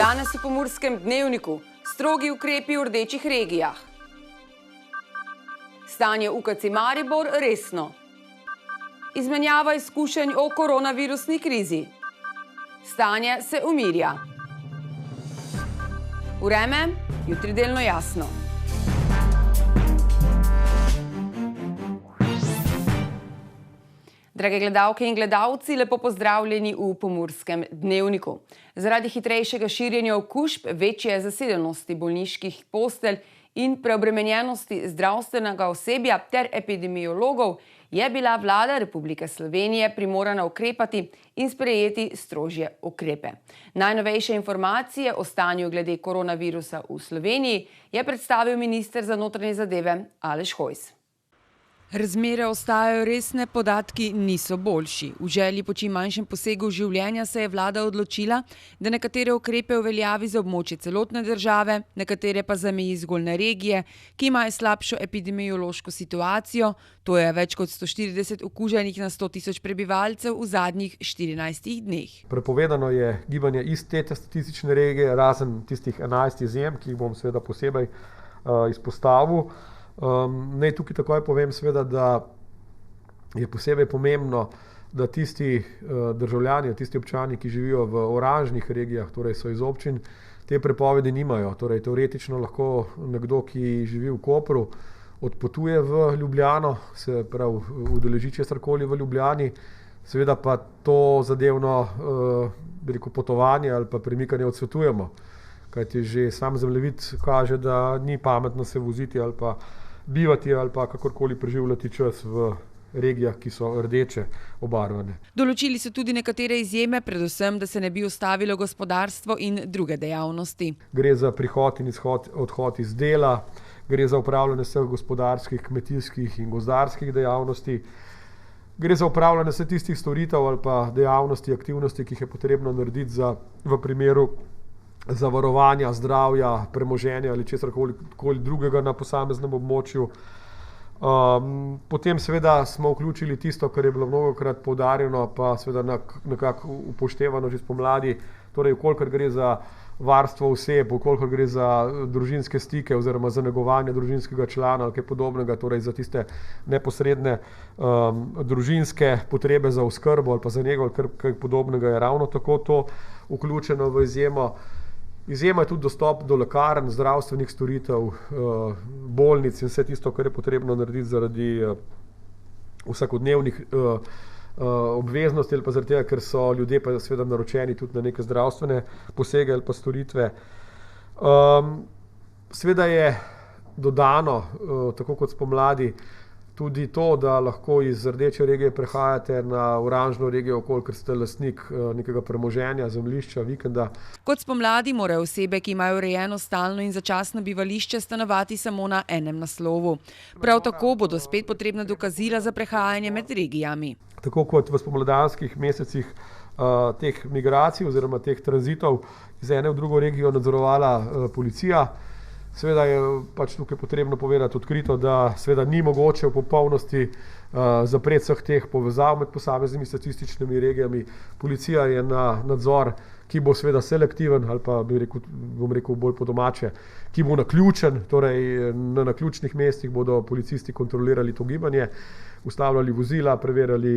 Danes v Pomurskem dnevniku strogi ukrepi v rdečih regijah. Stanje UKC Maribor resno. Izmenjava izkušenj o koronavirusni krizi. Stanje se umirja. Vreme, jutri delno jasno. Drage gledalke in gledalci, lepo pozdravljeni v Pomurskem dnevniku. Zaradi hitrejšega širjenja okužb, večje zasedenosti bolniških postelj in preobremenjenosti zdravstvenega osebja ter epidemiologov je bila vlada Republike Slovenije primorana ukrepati in sprejeti strožje ukrepe. Najnovejše informacije o stanju glede koronavirusa v Sloveniji je predstavil minister za notranje zadeve Aleš Hojs. Razmere ostajajo resne, podatki niso boljši. V želji po čim manjšem posegu življenja se je vlada odločila, da nekatere ukrepe uveljavi za območje celotne države, nekatere pa zameji zgolj na regije, ki imajo slabšo epidemiološko situacijo, to je več kot 140 okuženih na 100 tisoč prebivalcev v zadnjih 14 dneh. Prepovedano je gibanje iz te statistične regije, razen tistih 11 izjem, ki jih bom seveda posebej izpostavil. Naj tukaj takoj povem seveda, da je posebej pomembno, da tisti državljani, tisti občani, ki živijo v oranžnih regijah, torej so iz občin, te prepovedi nimajo. Torej teoretično lahko nekdo, ki živi v Kopru, odpotuje v Ljubljano, se pravi udeleži česarkoli v Ljubljani, seveda pa to zadevno potovanje ali pa premikanje odsvetujemo. Kajti že sam zemljevid kaže, da ni pametno se voziti ali pa bivati ali pa kakorkoli preživljati čas v regijah, ki so rdeče obarvane. Določili so tudi nekatere izjeme, predvsem, da se ne bi ustavilo gospodarstvo in druge dejavnosti. Gre za prihod in odhod iz dela, gre za upravljanje vseh gospodarskih, kmetijskih in gozdarskih dejavnosti, gre za upravljanje vseh tistih storitev ali pa dejavnosti, aktivnosti, ki jih je potrebno narediti v primeru zavarovanja, zdravja, premoženja ali česarkoli drugega na posameznem območju. Potem seveda smo vključili tisto, kar je bilo mnogokrat poudarjeno, pa seveda nekako upoštevano že spomladi, torej vkolikor gre za varstvo oseb, vkolikor gre za družinske stike oziroma za negovanje družinskega člana ali kaj podobnega, torej za tiste neposredne družinske potrebe za oskrbo ali pa za nego ali kaj podobnega, je ravno tako to vključeno v izjemo. Izjema je tudi dostop do lekarn, zdravstvenih storitev, bolnic in vse tisto, kar je potrebno narediti zaradi vsakodnevnih obveznosti ali pa zaradi tega, ker so ljudje pa seveda naročeni tudi na neke zdravstvene posege ali pa storitve. Seveda je dodano, tako kot spomladi, tudi to, da lahko iz rdeče regije prehajate na oranžno regijo, kolikor ste lastnik nekega premoženja, zemljišča, vikenda. Kot spomladi morajo osebe, ki imajo urejeno stalno in začasno bivališče, stanovati samo na enem naslovu. Prav tako bodo spet potrebna dokazila za prehajanje med regijami. Tako kot v spomladanskih mesecih teh migracij oziroma teh tranzitov iz ene v drugo regijo nadzorovala policija. Seveda je pač tukaj potrebno povedati odkrito, da seveda ni mogoče v popolnosti zapreti vseh teh povezav med posameznimi statističnimi regijami. Policija je na nadzor, ki bo seveda selektiven ali pa bom rekel bolj po domače, ki bo naključen, torej na naključnih mestih bodo policisti kontrolirali to gibanje, ustavljali vozila, preverjali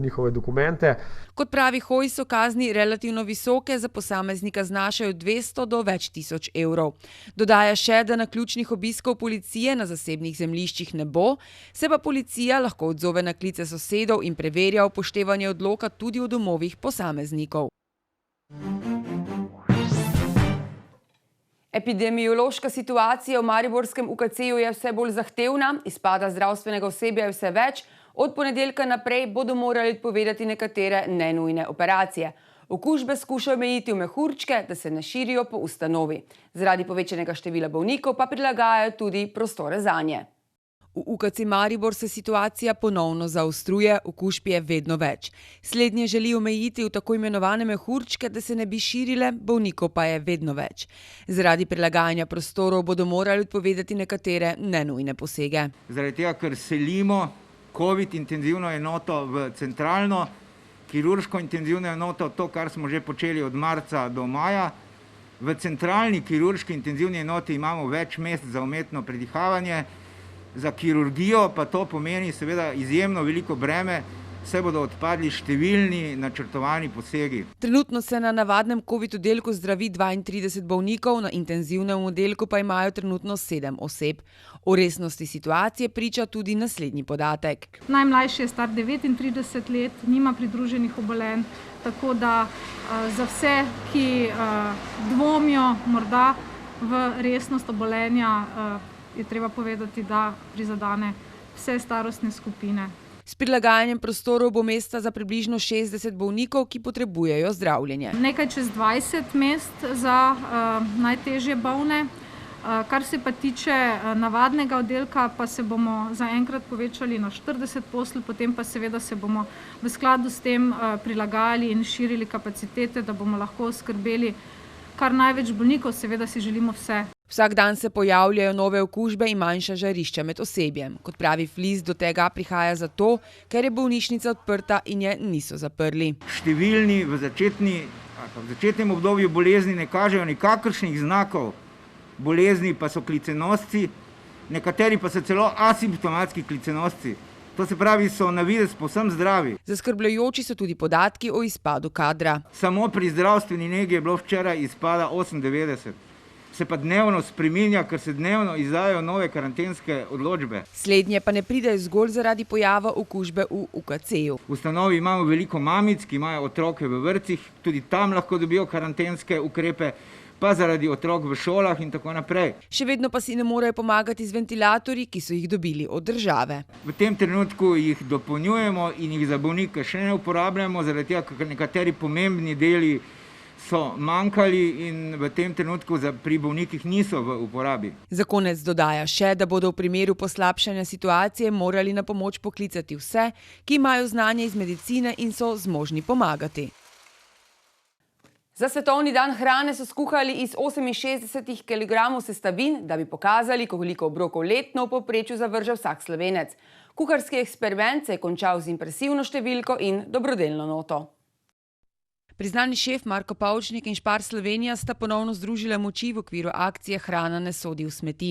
njihove dokumente. Kot pravi Hojs, so kazni relativno visoke, za posameznika znašajo 200 do več tisoč evrov. Dodaja še, da naključnih obiskov policije na zasebnih zemljiščih ne bo, se pa policija lahko odzove na klice sosedov in preverja upoštevanje odloka tudi v domovih posameznikov. Epidemiološka situacija v mariborskem UKC-ju je vse bolj zahtevna, izpada zdravstvenega osebja je vse več, od ponedeljka naprej bodo morali odpovedati nekatere nenujne operacije. Okužbe skušajo omejiti v mehurčke, da se ne širijo po ustanovi. Zaradi povečanega števila bolnikov pa prilagajajo tudi prostore zanje. V UKC Maribor se situacija ponovno zaostruje, okužb je vedno več. Slednje želi omejiti v tako imenovane mehurčke, da se ne bi širile, bolnikov pa je vedno več. Zaradi prilagajanja prostorov bodo morali odpovedati nekatere nenujne posege. Zaradi tega, ker selimo COVID intenzivno enoto v centralno, kirurško intenzivno enoto, to, kar smo že počeli od marca do maja, V centralni kirurški intenzivni enoti imamo več mest za umetno predihavanje, za kirurgijo pa to pomeni seveda izjemno veliko breme, saj bodo odpadli številni načrtovani posegi. Trenutno se na navadnem COVID oddelku zdravi 32 bolnikov, na intenzivnem oddelku pa imajo trenutno 7 oseb. O resnosti situacije priča tudi naslednji podatek. Najmlajši je star 39 let, nima pridruženih obolenj, tako da za vse, ki dvomijo morda v resnost obolenja, je treba povedati, da prizadene vse starostne skupine. S prilagajanjem prostorov bo mesta za približno 60 bolnikov, ki potrebujejo zdravljenje. Nekaj čez 20 mest za najtežje bolne. Kar se pa tiče navadnega oddelka, pa se bomo zaenkrat povečali na 40 postelj, potem pa seveda se bomo v skladu s tem prilagajali in širili kapacitete, da bomo lahko oskrbeli kar največ bolnikov, seveda si želimo vse. Vsak dan se pojavljajo nove okužbe in manjša žarišča med osebjem. Kot pravi Flis, do tega prihaja zato, ker je bolnišnica odprta in je niso zaprli. Številni v začetnem obdobju bolezni ne kažejo nikakršnih znakov bolezni, pa so klicenosci, nekateri pa so celo asimptomatski klicenosci. To se pravi, so na videz povsem zdravi. Zaskrbljujoči so tudi podatki o izpadu kadra. Samo pri zdravstveni negi je bilo včeraj izpada 98. Se pa dnevno spreminja, ker se dnevno izdajo nove karantenske odločbe. Slednje pa ne pride zgolj zaradi pojava okužbe v UKC-ju. V ustanovi imamo veliko mamic, ki imajo otroke v vrtcih, tudi tam lahko dobijo karantenske ukrepe, pa zaradi otrok v šolah in tako naprej. Še vedno pa si ne morejo pomagati z ventilatorji, ki so jih dobili od države. V tem trenutku jih dopolnjujemo in jih za bolnike še ne uporabljamo, zaradi tega, ker nekateri pomembni deli so manjkali in v tem trenutku pri bolnikih niso v uporabi. Za konec dodaja še, da bodo v primeru poslabšanja situacije morali na pomoč poklicati vse, ki imajo znanje iz medicine in so zmožni pomagati. Za svetovni dan hrane so skuhali iz 68 kg sestavin, da bi pokazali, koliko obrokov letno v povprečju zavrže vsak Slovenec. Kuharski eksperiment se je končal z impresivno številko in dobrodelno noto. Priznani šef Marko Pavčnik in Špar Slovenija sta ponovno združila moči v okviru akcije Hrana ne sodi v smeti.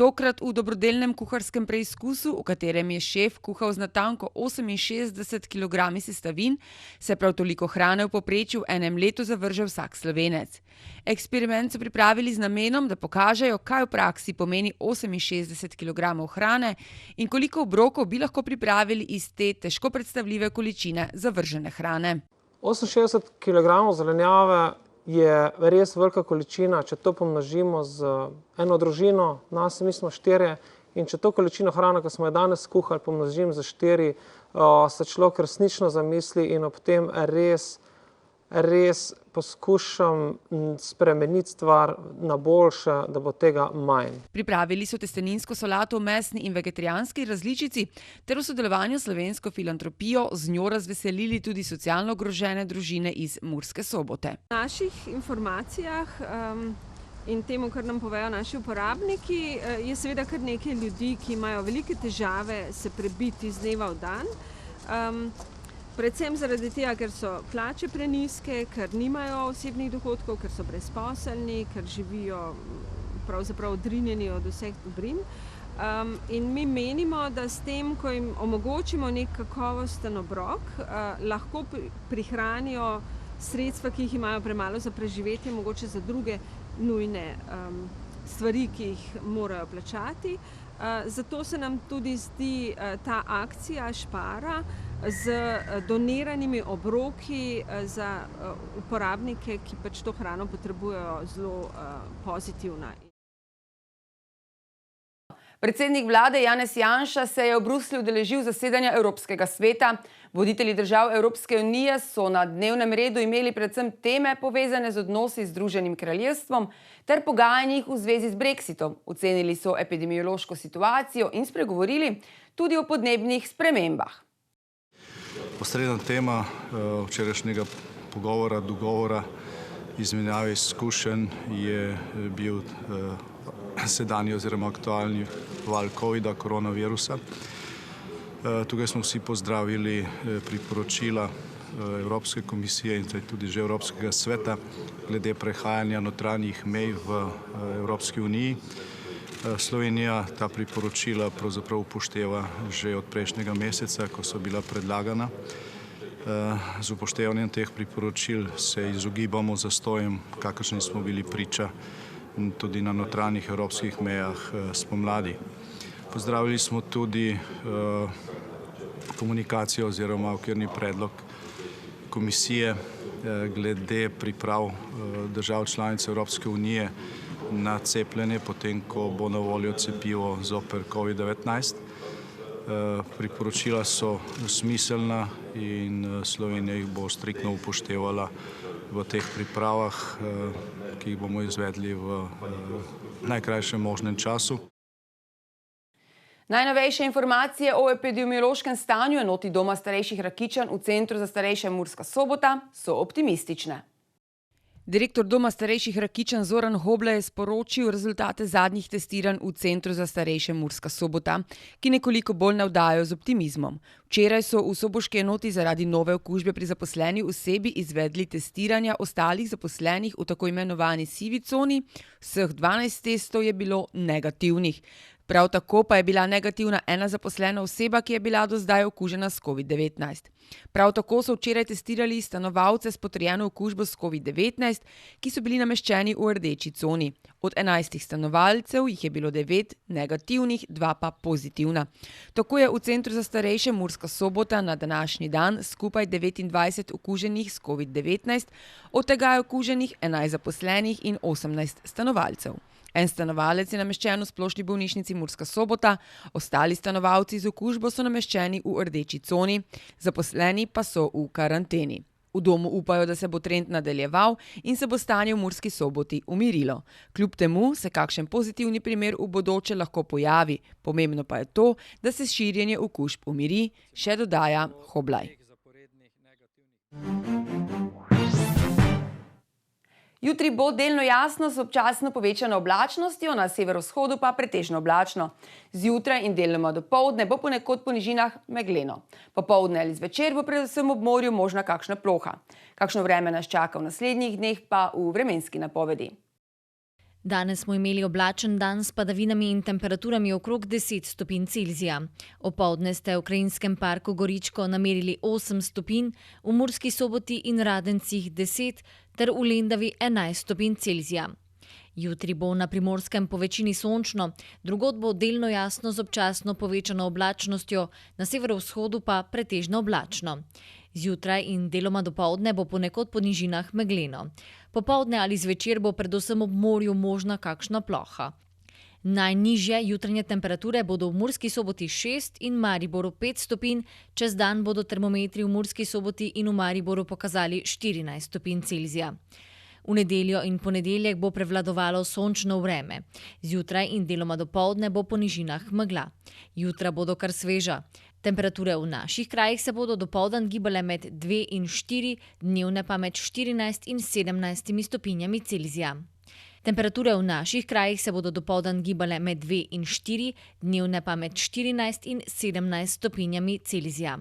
Tokrat v dobrodelnem kuharskem preizkusu, v katerem je šef kuhal z natanko 68 kg sestavin, se prav toliko hrane v povprečju v enem letu zavrže vsak Slovenec. Eksperiment so pripravili z namenom, da pokažejo, kaj v praksi pomeni 68 kg hrane in koliko obrokov bi lahko pripravili iz te težko predstavljive količine zavržene hrane. 68 kg zelenjave je res velika količina, če to pomnožimo z eno družino, mi smo 4, in če to količino hrane, ki smo jo danes skuhali, pomnožim za 4, se človek resnično zamisli in ob tem res poskušam spremeniti stvar na boljše, da bo tega manj. Pripravili so testeninsko solato v mesni in vegetarijanski različici ter v sodelovanju s Slovensko filantropijo z njo razveselili tudi socialno ogrožene družine iz Murske Sobote. V naših informacijah in temu, kar nam povejo naši uporabniki, je seveda kar nekaj ljudi, ki imajo velike težave se prebiti iz dneva v dan. Predvsem zaradi tega, ker so plače prenizke, ker nimajo osebnih dohodkov, ker so brezposelni, ker živijo pravzaprav odrinjeni od vseh dobrin. In mi menimo, da s tem, ko jim omogočimo nek kakovosten obrok, lahko prihranijo sredstva, ki jih imajo premalo za preživetje, mogoče za druge nujne stvari, ki jih morajo plačati. Zato se nam tudi zdi ta akcija Špara z doniranimi obroki za uporabnike, ki pač to hrano potrebujejo, zelo pozitivna. Predsednik vlade Janez Janša se je v Bruslju udeležil zasedanja Evropskega sveta. Voditelji držav Evropske unije so na dnevnem redu imeli predvsem teme povezane z odnosi z Združenim kraljestvom ter pogajanjih v zvezi z Brexitom. Ocenili so epidemiološko situacijo in spregovorili tudi o podnebnih spremembah. Osrednja tema včerajšnjega dogovora, izmenjave izkušenj je bil sedanji oziroma aktualni val covida, koronavirusa. Tukaj smo vsi pozdravili priporočila Evropske komisije in tudi že Evropskega sveta glede prehajanja notranjih mej v Evropski uniji. Slovenija ta priporočila pravzaprav upošteva že od prejšnjega meseca, ko so bila predlagana. Z upoštevanjem teh priporočil se izogibamo zastojem, kakršni smo bili priča tudi na notranjih evropskih mejah spomladi. Pozdravili smo tudi komunikacijo oziroma okvirni predlog komisije glede priprav držav članic Evropske unije na cepljenje, potem ko bo na voljo cepivo zoper COVID-19. Priporočila so smiselna in Slovenija jih bo striktno upoštevala v teh pripravah, ki jih bomo izvedli v najkrajšem možnem času. Najnovejše informacije o epidemiološkem stanju enoti Doma starejših Rakičan v Centru za starejše Murska Sobota so optimistične. Direktor Doma starejših Rakičan Zoran Hobla je sporočil rezultate zadnjih testiranj v Centru za starejše Murska Sobota, ki nekoliko bolj navdajajo z optimizmom. Včeraj so v soboški enoti zaradi nove okužbe pri zaposleni osebi izvedli testiranja ostalih zaposlenih v tako imenovani sivi coni. Vseh 12 testov je bilo negativnih. Prav tako pa je bila negativna ena zaposlena oseba, ki je bila do zdaj okužena s COVID-19. Prav tako so včeraj testirali stanovalce s potrjeno okužbo s COVID-19, ki so bili nameščeni v rdeči coni. Od 11 stanovalcev jih je bilo 9 negativnih, 2 pa pozitivna. Tako je v Centru za starejše Murska Sobota na današnji dan skupaj 29 okuženih s COVID-19, od tega je okuženih 11 zaposlenih in 18 stanovalcev. En stanovalec je nameščen v splošni bolnišnici Murska Sobota, ostali stanovalci z okužbo so nameščeni v rdeči coni, zaposleni pa so v karanteni. V domu upajo, da se bo trend nadaljeval in se bo stanje v Murski Soboti umirilo. Kljub temu se kakšen pozitivni primer v bodoče lahko pojavi. Pomembno pa je to, da se širjenje okužb umiri, še dodaja Hoblaj. Jutri bo delno jasno z občasno povečano oblačnostjo, na severovzhodu pa pretežno oblačno. Zjutraj in deloma dopoldne bo ponekod po nižinah megleno. Popoldne ali zvečer bo predvsem ob morju možna kakšna ploha. Kakšno vreme nas čaka v naslednjih dneh pa v vremenski napovedi. Danes smo imeli oblačen dan s padavinami in temperaturami okrog 10 stopinj Celzija. Opoldne ste v Krajinskem parku Goričko namerili 8 stopinj, v Murski Soboti in Radencih 10 ter v Lendavi 11 stopinj Celzija. Jutri bo na Primorskem po večini sončno, drugod bo delno jasno z občasno povečano oblačnostjo, na severovzhodu pa pretežno oblačno. Zjutraj in deloma dopoldne bo ponekod po nižinah megleno. Popoldne ali zvečer bo predvsem ob morju možna kakšna ploha. Najnižje jutranje temperature bodo v Murski Soboti 6 in Mariboru 5 stopinj, čez dan bodo termometri v Murski Soboti in v Mariboru pokazali 14 stopinj Celzija. V nedeljo in ponedeljek bo prevladovalo sončno vreme. Zjutraj in deloma dopoldne bo po nižinah megla. Jutra bodo kar sveža. Temperature v naših krajih se bodo dopoldan gibale med 2 in 4, dnevne pa med 14 in 17 stopinjami Celzija. Temperature v naših krajih se bodo dopoldan gibale med 2 in 4, dnevne pa med 14 in 17 stopinjami Celzija.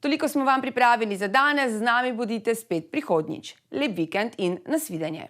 Toliko smo vam pripravili za danes, z nami bodite spet prihodnjič. Lep vikend in nasvidenje.